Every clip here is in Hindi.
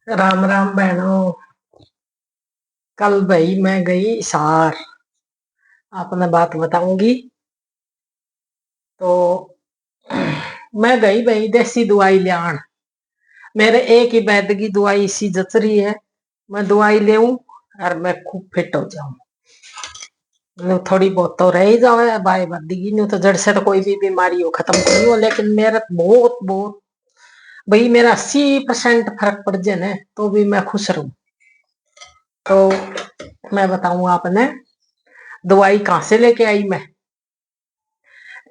राम राम बहनों। कल भाई मैं गई हिसार। आपने बात बताऊंगी तो मैं गई भाई देसी दवाई ले आन। मेरे एक ही वैद्य की दवाई इसी जच रही है। मैं दवाई ले और मैं खूब फिट हो जाऊं। थोड़ी बहुत तो रह ही जावे भाई बदगी नहीं तो जड़ से तो कोई भी बीमारी हो खत्म नहीं हो, लेकिन मेरा बहुत बहुत भाई मेरा 80% फर्क पड़ जाए ना तो भी मैं खुश रहूं। तो मैं बताऊं आपने दवाई कहां से लेके आई मैं।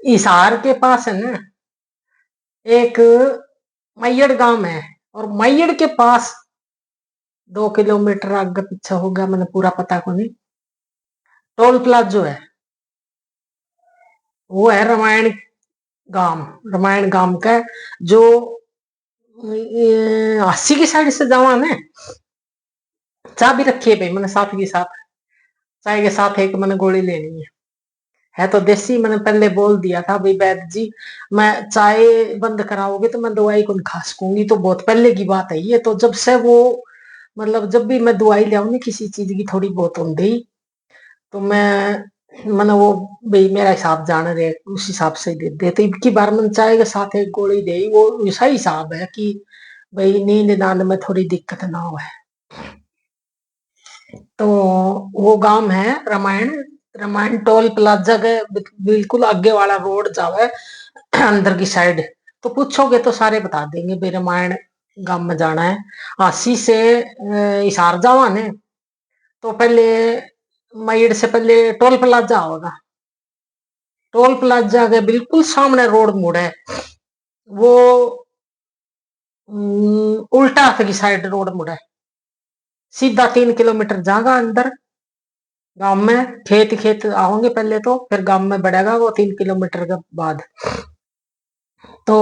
हिसार के पास है ना एक मैयड़ गांव है, और मैयड़ के पास 2 किलोमीटर आगे पीछे होगा, मैंने पूरा पता को नहीं। टोल प्लाजो है, वो है रामायण गांव। रामायण गांव का जो अस्सी की साइड से जावा ना। चाय भी रखी है भाई मैंने साथ के साथ। चाय के साथ एक मैंने गोली लेनी है तो देसी। मैंने पहले बोल दिया था भाई वैद्य जी, मैं चाय बंद कराओगे तो मैं दवाई को नहीं खा सकूंगी। तो बहुत पहले की बात है ये। तो जब से वो मतलब जब भी मैं दवाई ले आऊँ किसी चीज की थोड़ी बहुत होती तो मैंने वो भाई मेरा हिसाब जान रहे उस हिसाब से दे देते। इनकी बार मैंने चाय के साथ एक गोली दे वो ऐसा हिसाब है कि भाई नींद नान में थोड़ी दिक्कत ना हो। तो वो गांव है रामायण। रामायण टोल प्लाजा के बिल्कुल आगे वाला रोड जावे अंदर की साइड। तो पूछोगे तो सारे बता देंगे भाई रामायण गांव में जाना है। आसी से हिसार जावा ने तो पहले मयड़ से पहले टोल प्लाजा होगा। टोल प्लाजा के बिल्कुल सामने रोड मुड़ है। वो उल्टा हाथ की साइड रोड मुड़ है। सीधा 3 किलोमीटर जागा अंदर गांव में। खेत खेत आओगे पहले तो फिर गांव में बढ़ेगा वो 3 किलोमीटर के बाद। तो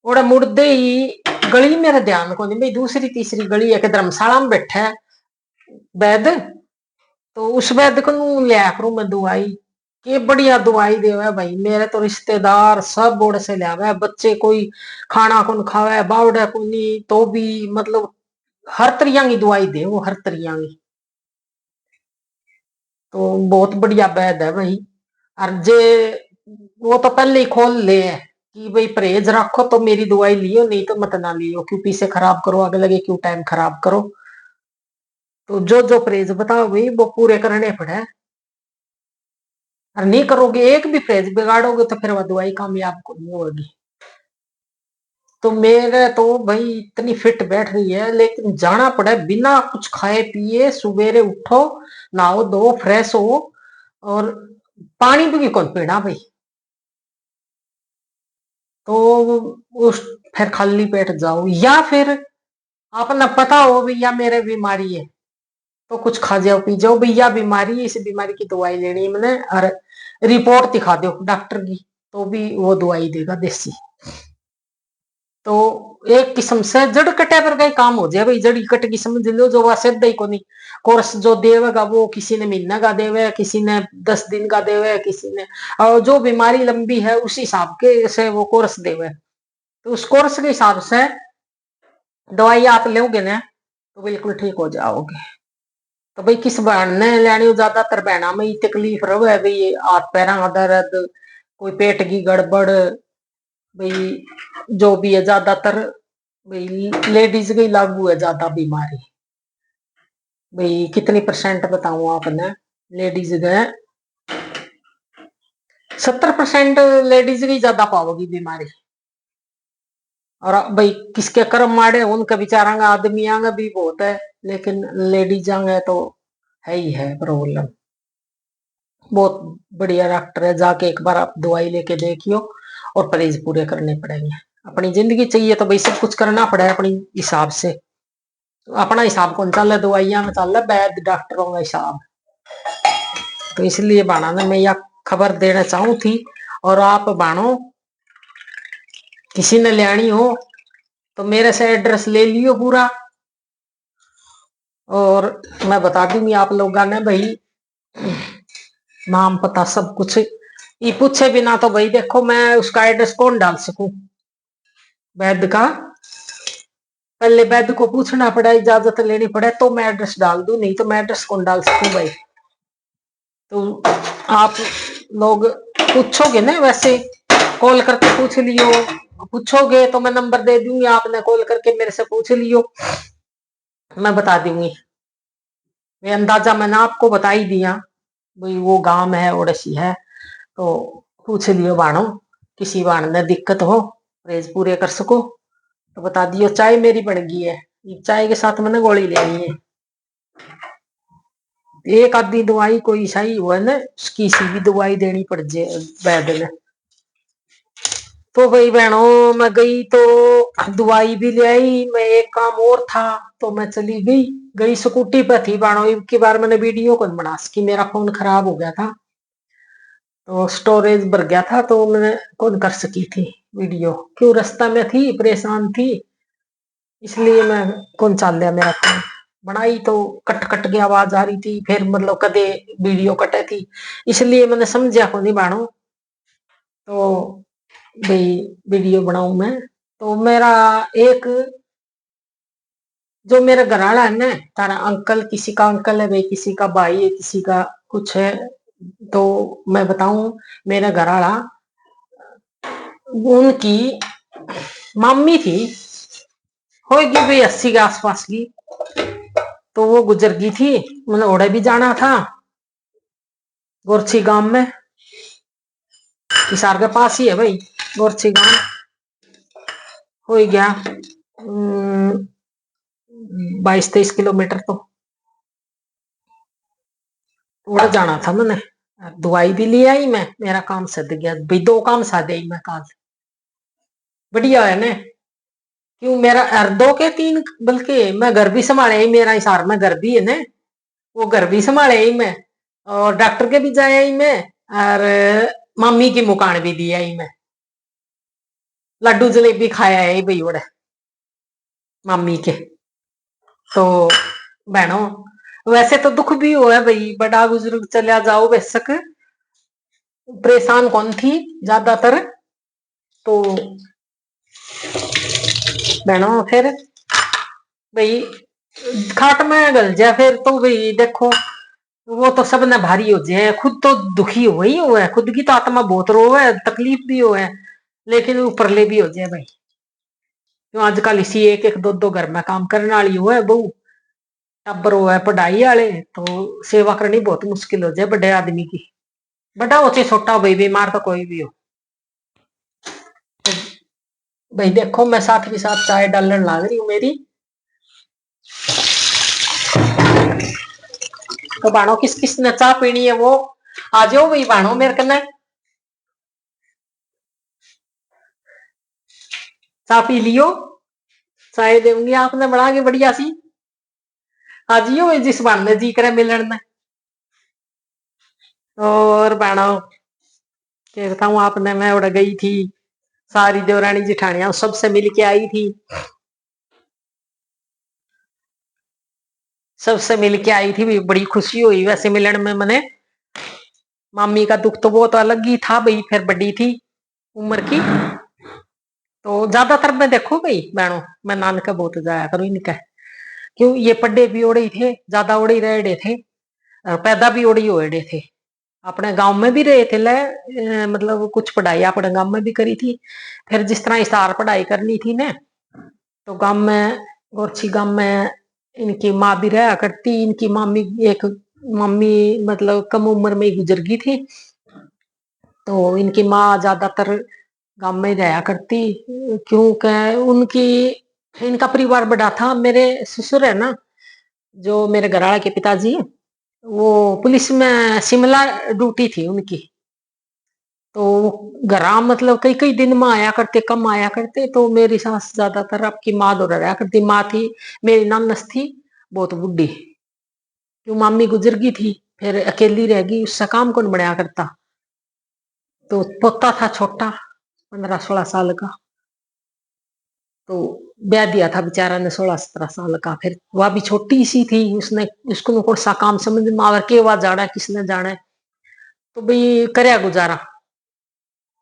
ओड़ा मुड़दे ही गली मेरा ध्यान को नहीं भाई दूसरी तीसरी गली है कि धर्मशाला में बैठा है वैद्य। तो उस वैद्य को लिया करूं मैं दवाई। के बढ़िया दवाई देवे भाई। मेरे तो रिश्तेदार सब बोर्ड से लिया बच्चे कोई खाना कौन खावे बावड़ा को नहीं तो भी मतलब हर तरिया की दवाई दे वो हर तरिया की। तो बहुत बढ़िया वैद्य है भाई। और जे वो तो पहले ही खोल ले है कि भाई परहेज रखो तो मेरी दवाई लियो नहीं तो मत ना लियो क्यों पीछे खराब करो आगे लगे क्यों टाइम खराब करो। तो जो जो परहेज बताओ भाई वो पूरे करने पड़े। और नहीं करोगे एक भी परहेज बिगाड़ोगे तो फिर वह दवाई कामयाब को नहीं होगी। तो मेरे तो भाई इतनी फिट बैठ रही है लेकिन जाना पड़े बिना कुछ खाए पिए। सवेरे उठो नहाओ दो फ्रेश हो और पानी भी कौन पीना भाई। तो उस फिर खाली पेट जाओ या फिर आपने पता हो भैया मेरे बीमारी है तो कुछ खा जाओ पी जाओ भैया बीमारी है इस बीमारी की दवाई लेनी है मैंने। और रिपोर्ट दिखा दो डॉक्टर की तो भी वो दवाई देगा देसी। तो एक किस्म से जड़ कटे पर का काम हो जाए भाई। जड़ी कट की समझ लो जो वह सिद्ध ही को नहीं। कोर्स जो देवेगा वो किसी ने महीना का देवे किसी ने 10 दिन का देवे किसी ने। और जो बीमारी लंबी है उस हिसाब के से वो कोर्स देवे। तो उस कोर्स के हिसाब से दवाई आप लोगे ना तो बिल्कुल ठीक हो जाओगे। तो भाई किस बहने लेनी हो ज्यादातर बहना में ही तकलीफ रहे भाई हाथ पैर का दर्द कोई पेट की गड़बड़ भाई जो भी है ज्यादातर भाई लेडीज की लागू है ज्यादा बीमारी। भाई कितनी परसेंट बताऊं आपने लेडीज के 70% लेडीज की ज्यादा पाओगी बीमारी। और भाई किसके कर्म माड़े उनके बेचारा आदमी आगे भी बहुत है लेकिन लेडीज आगे तो है ही है प्रॉब्लम। बहुत बढ़िया डॉक्टर है जाके एक बार आप दवाई लेके देखियो और परहेज पूरे करने पड़ेंगे। अपनी जिंदगी चाहिए तो भाई सब कुछ करना पड़े अपनी हिसाब से। तो अपना हिसाब कौन चल दवाइयां में चल वैद्य डॉक्टरों का हिसाब। तो इसलिए बाणा ने मैं यह खबर देना चाहूं थी। और आप बाणो किसी ने लेनी हो तो मेरे से एड्रेस ले लियो पूरा। और मैं बता दूंगी आप लोगों ने भाई नाम पता सब कुछ ये पूछे बिना तो भाई देखो मैं उसका एड्रेस कौन डाल सकूं वैद्य का। पहले वैद्य को पूछना पड़ा, इजाजत लेनी पड़े तो मैं एड्रेस डाल दूं, नहीं तो मैं एड्रेस कौन डाल सकूं भाई। तो आप लोग पूछोगे ना, वैसे कॉल करके पूछ लियो, पूछोगे तो मैं नंबर दे दूंगी, आपने कॉल करके मेरे से पूछ लियो, मैं बता दूंगी। मैं अंदाजा मैंने आपको बता ही दिया भाई, वो गांव है ओडसी है, तो पूछ लियो बाणो, किसी बाण ने दिक्कत हो, परहेज पूरे कर सको तो बता दियो। चाय मेरी बन गई है, चाय के साथ मैंने गोली लेनी है। एक आधी दवाई कोई सही हुआ ना, उसकी सी भी दवाई देनी पड़ जाए वैद्य ने। तो भाई बहनों मैं गई तो दवाई भी ले आई, मैं एक काम और था तो मैं चली गई। गई स्कूटी पे थी बहनों, इनकी बार मैंने वीडियो कौन बना सकी, मेरा फोन खराब हो गया था तो स्टोरेज भर गया था, तो मैंने कौन कर सकी थी वीडियो, क्यों रास्ता में थी, परेशान थी, इसलिए मैं कौन चाल लिया मेरा फोन। बनाई तो कट कट के आवाज आ रही थी, फिर मतलब कदे वीडियो कटे थी, इसलिए मैंने समझा को नहीं बाणो तो भाई वीडियो बनाऊ मैं। तो मेरा एक जो मेरा घराड़ा है ना, तारा अंकल, किसी का अंकल है भाई, किसी का भाई है, किसी का कुछ है, तो मैं बताऊं, मेरा घराड़ा उनकी मम्मी थी, होगी भाई 80 के आसपास की, तो वो गुजर गई थी। मैंने ओढ़े भी जाना था गोरछी गांव में, हिसार के पास ही है भाई गोरछी गांव, हो ही गया 22-23 किलोमीटर, तो उड़ जाना था मैंने। दवाई भी ले आई मैं, मेरा काम सद गया भाई, 2 काम साधे मैं काल, बढ़िया है ना। क्यों मेरा 2 के 3, बल्कि मैं घर भी संभाले ही, मेरा हिसार में घर भी है ना, वो घर भी संभाले ही मैं, और डॉक्टर के भी जाया ही मैं, और मम्मी की मुकान भी दिया ही मैं, लड्डू जलेबी खाया है भाई बड़े मम्मी के। तो बहनों वैसे तो दुख भी हुआ है भाई, बड़ा बुजुर्ग चला जाओ, बेशक परेशान कौन थी ज्यादातर, तो बहनों फिर भाई खाट में गल जाए फिर तो भाई देखो, वो तो सब ने भारी हो जाए, खुद तो दुखी हो ही हुआ है, खुद की तो आत्मा बहुत रो है, तकलीफ भी हो है, लेकिन ऊपरले भी हो जाए भाई। क्यों आजकल इसी एक एक दो दो घर में काम करने वाली हो है बहू, टब्बर हो है पढ़ाई वाले, तो सेवा करनी बहुत मुश्किल हो जाए बड़े आदमी की, बड़ा हो चाहे छोटा हो भाई, बीमार तो कोई भी हो। तो भाई देखो मैं साथ के साथ चाय डालने लग रही हूँ मेरी, तो बाणो किस किस ने चाय पीनी है वो आ जाओ भाई बाणो मेरे कने, चाय पी लियो, चाय देंगी आपने बना के बढ़िया सी, आ जियो जिस बहाने जी करे मिलन में। और बाणो क्या बताऊं आपने, मैं उड़ गई थी, सारी देवरानी जिठानियां सबसे मिल के आई थी, सबसे मिल के आई थी, बड़ी खुशी हुई वैसे मिलन में मैंने। मामी का दुख तो बहुत अलग ही था भाई, फिर बड़ी थी उम्र की, तो ज्यादातर मैं देखो भाई बहनों, मैं नानका बहुत जाया करूं इनका, क्यों ये पड्डे भी ओढ़े थे, ज्यादा ओढ़े रहे थे, पैदा भी ओढ़ी ओढ़े थे, अपने गांव में भी रहे थे ले, मतलब कुछ पढ़ाई अपने गांव में भी करी थी, फिर जिस तरह इसार पढ़ाई करनी थी ना, तो गांव में गोरछी गांव में इनकी माँ भी रहा करती, इनकी मामी एक मम्मी मतलब कम उम्र में ही गुजर गई थी, तो इनकी माँ ज्यादातर गांव में ही रहा करती, क्योंकि उनकी इनका परिवार बड़ा था। मेरे ससुर है ना, जो मेरे घरवाले के पिताजी, वो पुलिस में शिमला ड्यूटी थी उनकी, तो घर मतलब कई कई दिन में आया करते, कम आया करते, तो मेरी सास ज्यादातर आपकी माँ दौरा रहा करती, माँ थी मेरी नानस थी बहुत बुढ़ी, क्यों मामी गुजर गई थी, फिर अकेली रह गई, उससे काम कौन बनाया करता, तो पोता था छोटा 15-16 साल का, तो ब्याह दिया था बेचारा ने 16-17 साल का, फिर वह भी छोटी सी थी, उसने उसको कौन सा काम समझ में आवर के वह जाना किसने जाना है, तो भाई करया गुजारा।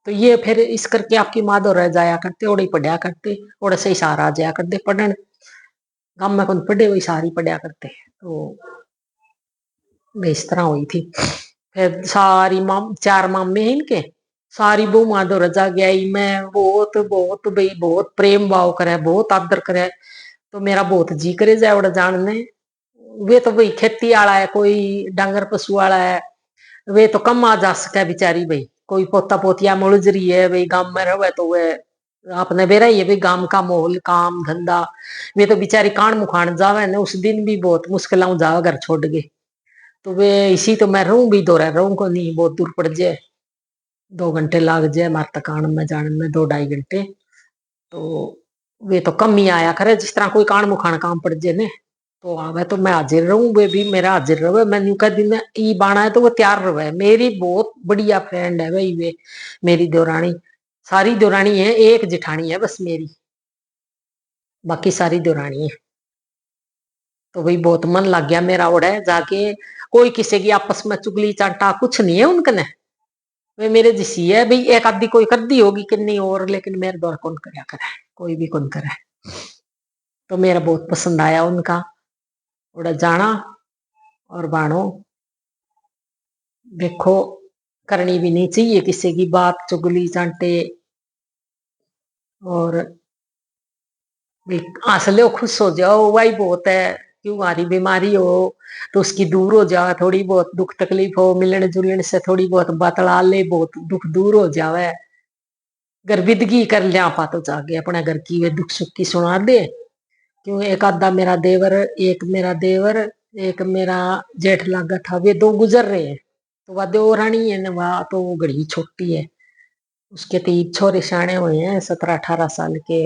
तो ये फिर इस करके आपकी माँ दो रह जाया करते, ओड़े पढ़या करते, ओड़े से ही सहारा आ जाया करते पढ़न, गांव में कौन पढ़े, वही सारी पढ़िया करते। तो वे इस तरह हुई थी। फिर सारी चार मामे हैं इनके, सारी बहू माधो रजा गया। मैं बहुत बहुत भाई बहुत प्रेम भाव करे, बहुत आदर करे। तो मेरा बहुत जी करे जाए उड़ा जानने। वे तो भाई खेती वाला है, कोई डांगर पशु वाला है, वे तो कम आ जा सके बेचारी। भाई कोई पोता पोतिया मुलझ रही है, भाई गांव में रहे तो वे आपने बेरा ही है भाई, गांव का माहौल काम धंधा। वे तो बेचारी कान मुखान जावे न, उस दिन भी बहुत मुश्किल जावे घर छोड़ के। तो वे इसी तो मैं रहूं भी, दो रहूं को नहीं, बहुत दूर पड़ जाए, 2 घंटे लाग जाए मार तक आने में जाने में, 2-2.5 घंटे। तो वे तो कम ही आया करे, जिस तरह कोई कान मुखान काम पड़ जाए ने तो आवे तो मैं हाजिर रहूं, वे भी मेरा हाजिर रहे। मैं न्यू कह दिन ई बाना है तो वो तैयार रहे। मेरी बहुत बढ़िया फ्रेंड है भाई वे, मेरी देवरानी। सारी देवरानी है, एक जिठानी है बस मेरी, बाकी सारी देवरानी है। तो भाई बहुत मन लग गया मेरा ओढ़े जाके। कोई किसी की आपस में चुगली चांटा कुछ नहीं है उनकने, वे मेरे जिसी है भाई। एक आधी कोई कर दी होगी कि नहीं और, लेकिन मेरे द्वारा कौन करया करे, कोई भी कौन करे। तो मेरा बहुत पसंद आया उनका उड़ा जाना। और बाणो देखो, करनी भी नहीं चाहिए किसी की बात चुगली चांटे। और हंस लो खुश हो जाओ, वही बहुत है। क्यों हमारी बीमारी हो तो उसकी दूर हो जाए, थोड़ी बहुत दुख तकलीफ हो मिलने जुलने से थोड़ी बहुत बतला ले, बहुत दुख दूर हो जावे। गर्विदगी कर लिया पा तो जाके अपने घर की वे दुख सुख की सुना दे। क्यों एक आधा मेरा देवर, एक मेरा देवर, एक मेरा जेठ लागा था, वे दो गुजर रहे हैं। तो वह देवरानी है ना, वह तो घड़ी छोटी है। उसके 3 छोरे सियाने हुए हैं, 17-18 साल के।